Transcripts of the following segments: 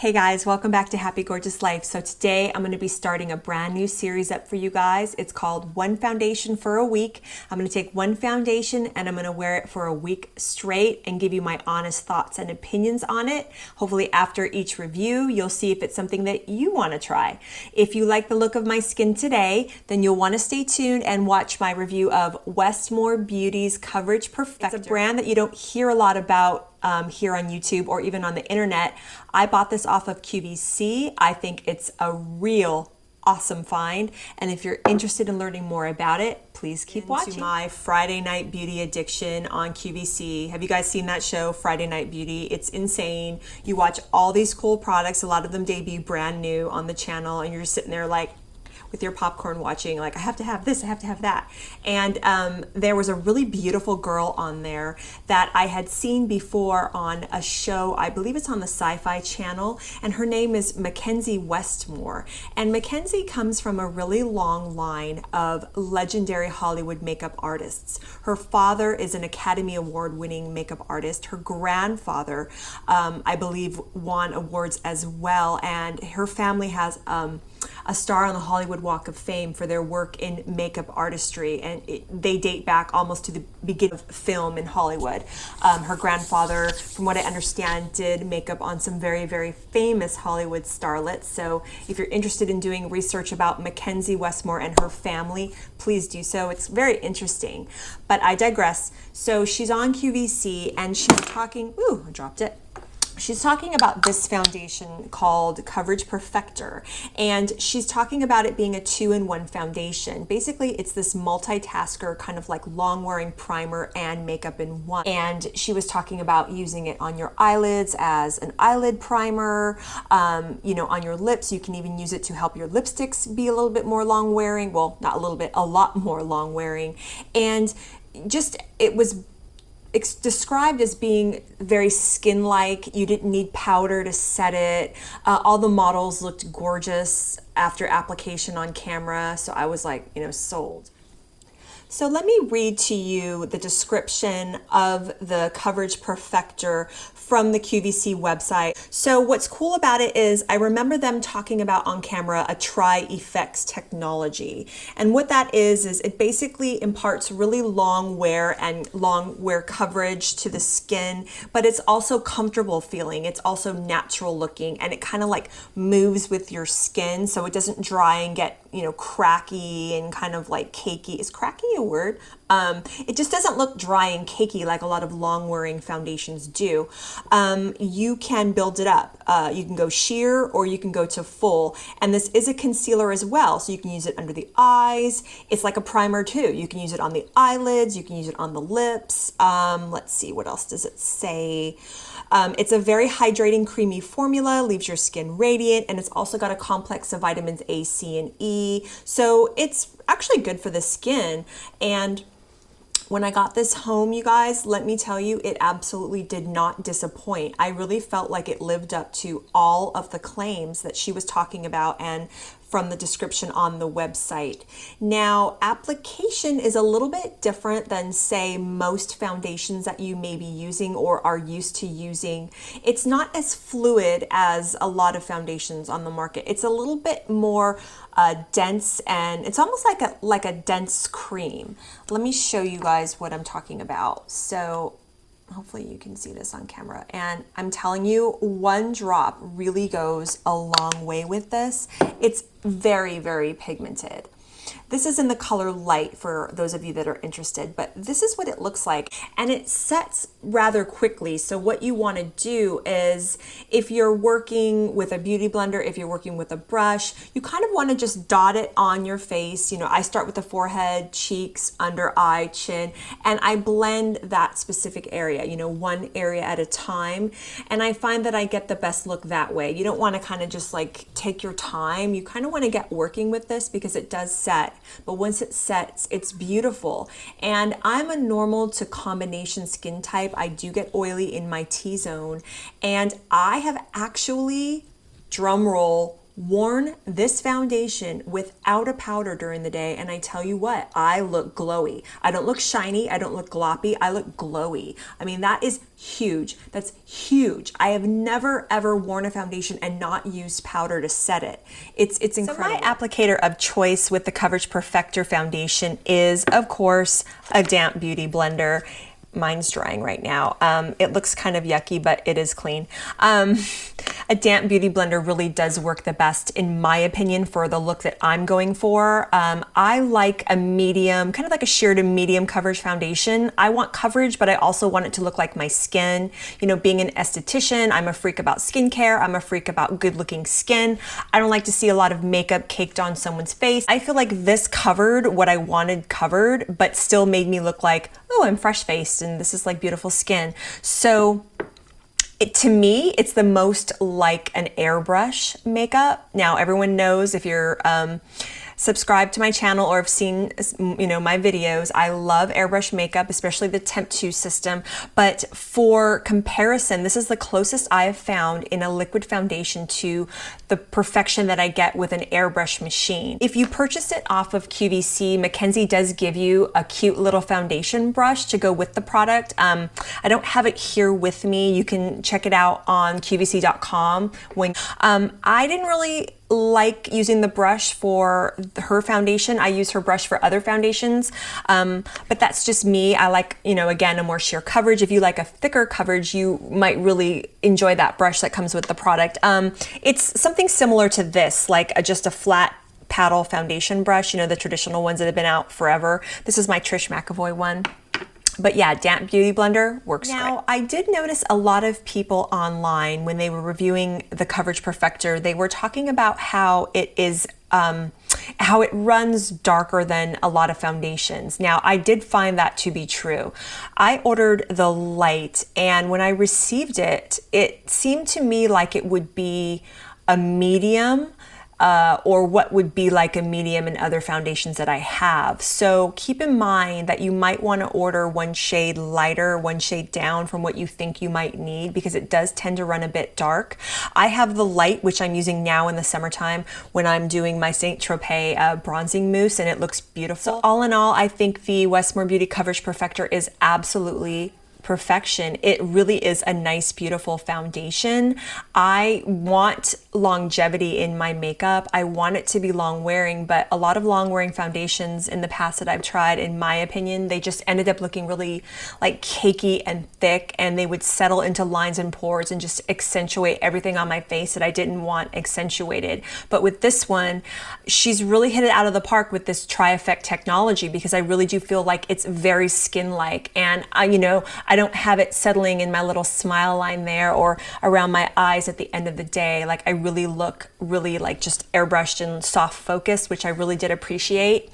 Hey guys, welcome back to Happy Gorgeous Life. So today I'm going to be starting a brand new series up for you guys. It's called One Foundation for a Week. I'm going to take one foundation and I'm going to wear it for a week straight and give you my honest thoughts and opinions on it. Hopefully after each review, you'll see if it's something that you want to try. If you like the look of my skin today, then you'll want to stay tuned and watch my review of Westmore Beauty's Coverage Perfector. It's a brand that you don't hear a lot about here on YouTube or even on the internet. I bought this off of QVC. I think it's a real awesome find. And if you're interested in learning more about it, please keep watching. My Friday Night Beauty addiction on QVC. Have you guys seen that show, Friday Night Beauty? It's insane. You watch all these cool products. A lot of them debut brand new on the channel and you're just sitting there like, with your popcorn watching, like, I have to have this, I have to have that. And there was a really beautiful girl on there that I had seen before on a show, I believe it's on the Sci-Fi Channel, and her name is Mackenzie Westmore. And Mackenzie comes from a really long line of legendary Hollywood makeup artists. Her father is an Academy Award winning makeup artist. Her grandfather, I believe, won awards as well. And her family has a star on the Hollywood Walk of Fame for their work in makeup artistry, and they date back almost to the beginning of film in Hollywood. Her grandfather, from what I understand, did makeup on some very, very famous Hollywood starlets. So if you're interested in doing research about Mackenzie Westmore and her family, please do so. It's very interesting. But I digress. So she's on QVC and she's talking, ooh, I dropped it. She's talking about this foundation called Coverage Perfector, and she's talking about it being a 2-in-1 foundation. Basically, it's this multitasker, kind of like long-wearing primer and makeup in one. And she was talking about using it on your eyelids as an eyelid primer, you know, on your lips. You can even use it to help your lipsticks be a little bit more long-wearing. Well, not a little bit, a lot more long-wearing. And just, it was it's described as being very skin-like. You didn't need powder to set it. All the models looked gorgeous after application on camera. So I was like, you know, sold. So let me read to you the description of the Coverage Perfector from the QVC website. So what's cool about it is I remember them talking about on camera a tri-effects technology. And what that is it basically imparts really long wear and long wear coverage to the skin, but it's also comfortable feeling. It's also natural looking, and it kind of like moves with your skin so it doesn't dry and get, you know, cracky and kind of like cakey. Is cracky a word? It just doesn't look dry and cakey like a lot of long-wearing foundations do. You can build it up. You can go sheer or you can go to full. And this is a concealer as well, so you can use it under the eyes. It's like a primer too. You can use it on the eyelids. You can use it on the lips. Let's see, what else does it say? It's a very hydrating, creamy formula, leaves your skin radiant, and it's also got a complex of vitamins A, C, and E. So it's actually good for the skin. And when I got this home, you guys, let me tell you, it absolutely did not disappoint. I really felt like it lived up to all of the claims that she was talking about and from the description on the website. Now, application is a little bit different than, say, most foundations that you may be using or are used to using. It's not as fluid as a lot of foundations on the market. It's a little bit more dense, and it's almost like a dense cream. Let me show you guys what I'm talking about. So hopefully you can see this on camera. And I'm telling you, one drop really goes a long way with this. It's very, very pigmented. This is in the color light for those of you that are interested, but this is what it looks like. And it sets rather quickly. So what you want to do is, if you're working with a beauty blender, if you're working with a brush, you kind of want to just dot it on your face. You know, I start with the forehead, cheeks, under eye, chin, and I blend that specific area, you know, one area at a time. And I find that I get the best look that way. You don't want to kind of just like take your time. You kind of want to get working with this because it does set. But once it sets, it's beautiful. And I'm a normal to combination skin type. I do get oily in my T-zone. And I have actually, drum roll, worn this foundation without a powder during the day, and I tell you what, I look glowy. I don't look shiny, I don't look gloppy, I look glowy. I mean, that is huge. That's huge. I have never ever worn a foundation and not used powder to set it. It's incredible. So my applicator of choice with the Coverage Perfector foundation is, of course, a damp beauty blender. Mine's drying right now. It looks kind of yucky, but it is clean. A damp beauty blender really does work the best, in my opinion, for the look that I'm going for. I like a medium, kind of like a sheer to medium coverage foundation. I want coverage, but I also want it to look like my skin. You know, being an esthetician, I'm a freak about skincare. I'm a freak about good looking skin. I don't like to see a lot of makeup caked on someone's face. I feel like this covered what I wanted covered, but still made me look like, oh, I'm fresh faced and this is like beautiful skin. So to me, it's the most like an airbrush makeup. Now, everyone knows, if you're subscribed to my channel or have seen, you know, my videos, I love airbrush makeup, especially the Temp 2 system. But for comparison, this is the closest I have found in a liquid foundation to the perfection that I get with an airbrush machine. If you purchase it off of QVC, Mackenzie does give you a cute little foundation brush to go with the product. I don't have it here with me. You can check it out on QVC.com. When I didn't really like using the brush for her foundation. I use her brush for other foundations, but that's just me. I like, you know, again, a more sheer coverage. If you like a thicker coverage, you might really enjoy that brush that comes with the product. It's something similar to this, like just a flat paddle foundation brush, you know, the traditional ones that have been out forever. This is my Trish McAvoy one. But yeah, damp beauty blender works great. Now, I did notice a lot of people online when they were reviewing the Coverage Perfector, they were talking about how it is, how it runs darker than a lot of foundations. Now, I did find that to be true. I ordered the light, and when I received it, it seemed to me like it would be a medium, or what would be like a medium in other foundations that I have. So keep in mind that you might want to order one shade lighter, one shade down from what you think you might need, because it does tend to run a bit dark. I have the light, which I'm using now in the summertime when I'm doing my Saint Tropez bronzing mousse, and it looks beautiful. So all in all, I think the Westmore Beauty Coverage Perfector is absolutely perfection. It really is a nice, beautiful foundation. I want longevity in my makeup. I want it to be long wearing, but a lot of long wearing foundations in the past that I've tried, in my opinion, they just ended up looking really like cakey and thick, and they would settle into lines and pores and just accentuate everything on my face that I didn't want accentuated. But with this one, she's really hit it out of the park with this tri-effect technology, because I really do feel like it's very skin-like, and you know, I don't have it settling in my little smile line there or around my eyes at the end of the day. Like, I really look really like just airbrushed and soft focused, which I really did appreciate.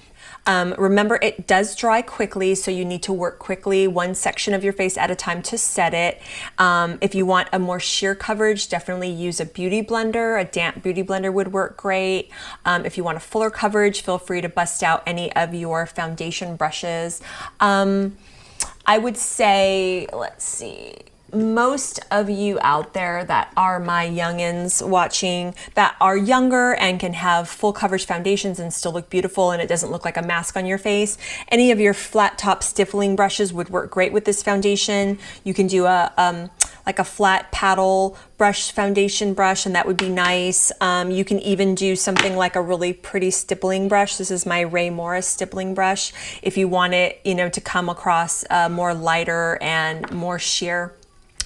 Remember, it does dry quickly, so you need to work quickly, one section of your face at a time to set it. If you want a more sheer coverage, definitely use a beauty blender. A damp beauty blender would work great. If you want a fuller coverage, feel free to bust out any of your foundation brushes. I would say, let's see, most of you out there that are my youngins watching, that are younger and can have full coverage foundations and still look beautiful and it doesn't look like a mask on your face, any of your flat top stippling brushes would work great with this foundation. You can do a like a flat paddle brush, foundation brush, and that would be nice. You can even do something like a really pretty stippling brush. This is my Ray Morris stippling brush. If you want it, you know, to come across more lighter and more sheer.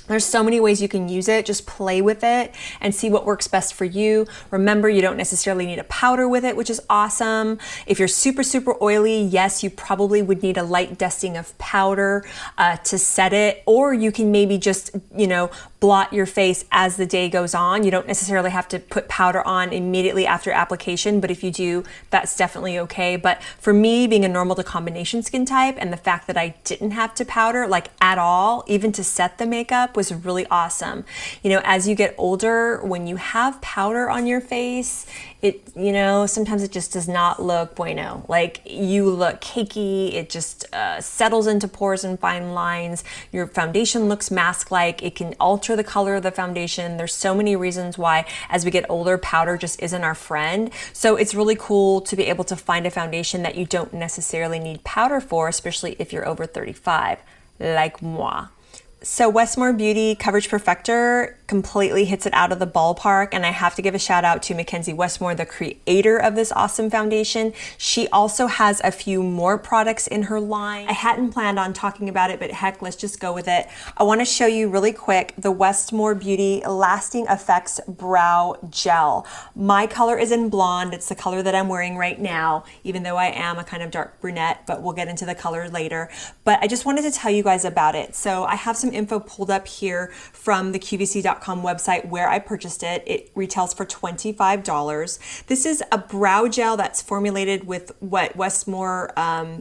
There's so many ways you can use it. Just play with it and see what works best for you. Remember, you don't necessarily need a powder with it, which is awesome. If you're super, super oily, yes, you probably would need a light dusting of powder to set it, or you can maybe just, you know, blot your face as the day goes on. You don't necessarily have to put powder on immediately after application, but if you do, that's definitely okay. But for me, being a normal to combination skin type, and the fact that I didn't have to powder like at all, even to set the makeup was really awesome. You know, as you get older, when you have powder on your face, sometimes it just does not look bueno. Like, you look cakey, it just settles into pores and fine lines. Your foundation looks mask-like. It can alter the color of the foundation. There's so many reasons why, as we get older, powder just isn't our friend. So it's really cool to be able to find a foundation that you don't necessarily need powder for, especially if you're over 35, like moi. So Westmore Beauty Coverage Perfector completely hits it out of the ballpark, and I have to give a shout out to Mackenzie Westmore, the creator of this awesome foundation. She also has a few more products in her line. I hadn't planned on talking about it, but heck, let's just go with it. I want to show you really quick the Westmore Beauty Lasting Effects Brow Gel. My color is in blonde. It's the color that I'm wearing right now, even though I am a kind of dark brunette, but we'll get into the color later. But I just wanted to tell you guys about it. So I have some info pulled up here from the QVC.com website where I purchased it. It retails for $25. This is a brow gel that's formulated with what Westmore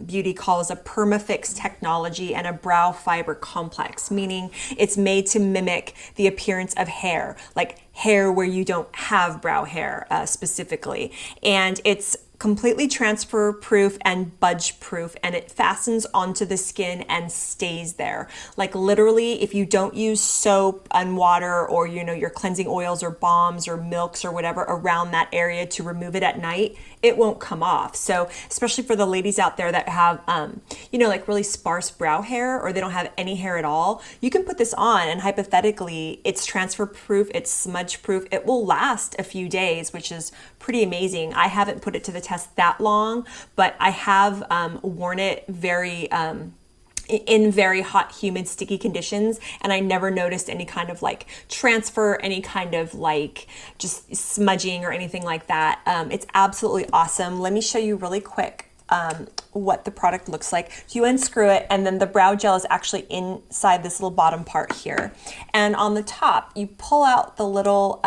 Beauty calls a permafix technology and a brow fiber complex, meaning it's made to mimic the appearance of hair, like hair where you don't have brow hair specifically. And it's completely transfer proof and budge proof, and it fastens onto the skin and stays there. Like, literally, if you don't use soap and water, or your cleansing oils or balms or milks or whatever around that area to remove it at night, it won't come off. So especially for the ladies out there that have like really sparse brow hair, or they don't have any hair at all, you can put this on, and hypothetically it's transfer proof, it's smudge proof, it will last a few days, which is pretty amazing. I haven't put it to the test that long, but I have worn it in very hot, humid, sticky conditions, and I never noticed any kind of like transfer, any kind of like just smudging or anything like that. It's absolutely awesome. Let me show you really quick what the product looks like. You unscrew it, and then the brow gel is actually inside this little bottom part here. And on the top, you pull out the little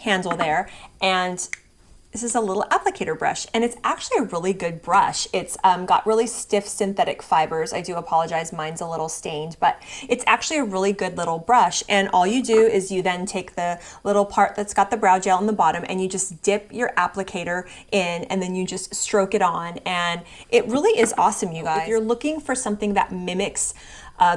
handle there, and this is a little applicator brush, and it's actually a really good brush. It's got really stiff synthetic fibers. I do apologize, mine's a little stained, but it's actually a really good little brush. And all you do is you then take the little part that's got the brow gel in the bottom, and you just dip your applicator in, and then you just stroke it on. And it really is awesome, you guys. If you're looking for something that mimics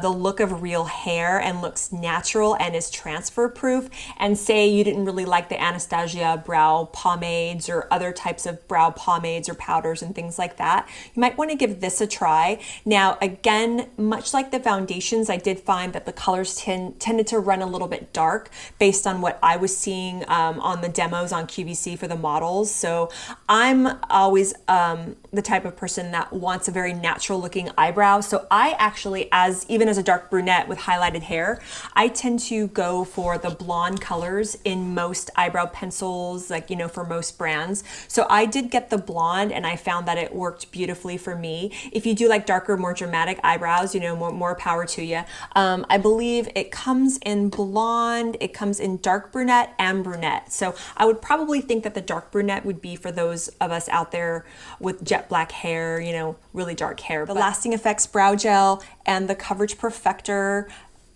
the look of real hair and looks natural and is transfer proof, and say you didn't really like the Anastasia brow pomades or other types of brow pomades or powders and things like that, you might want to give this a try. Now, again, much like the foundations, I did find that the colors tended to run a little bit dark based on what I was seeing on the demos on QVC for the models. So I'm always the type of person that wants a very natural looking eyebrow. So I actually, even as a dark brunette with highlighted hair, I tend to go for the blonde colors in most eyebrow pencils, like, for most brands. So I did get the blonde, and I found that it worked beautifully for me. If you do like darker, more dramatic eyebrows, more power to you. I believe it comes in blonde, it comes in dark brunette and brunette. So I would probably think that the dark brunette would be for those of us out there with jet black hair, really dark hair. The Lasting Effects Brow Gel and the Coverage Perfector,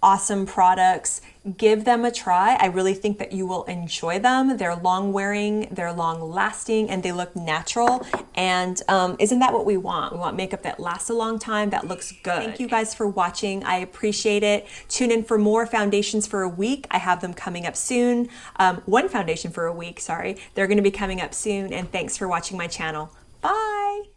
awesome products. Give them a try. I really think that you will enjoy them. They're long wearing, they're long lasting, and they look natural. And isn't that what we want? We want makeup that lasts a long time, that looks good. Thank you guys for watching. I appreciate it. Tune in for more foundations for a week. I have them coming up soon. One foundation for a week, sorry. They're gonna be coming up soon, and thanks for watching my channel. Bye.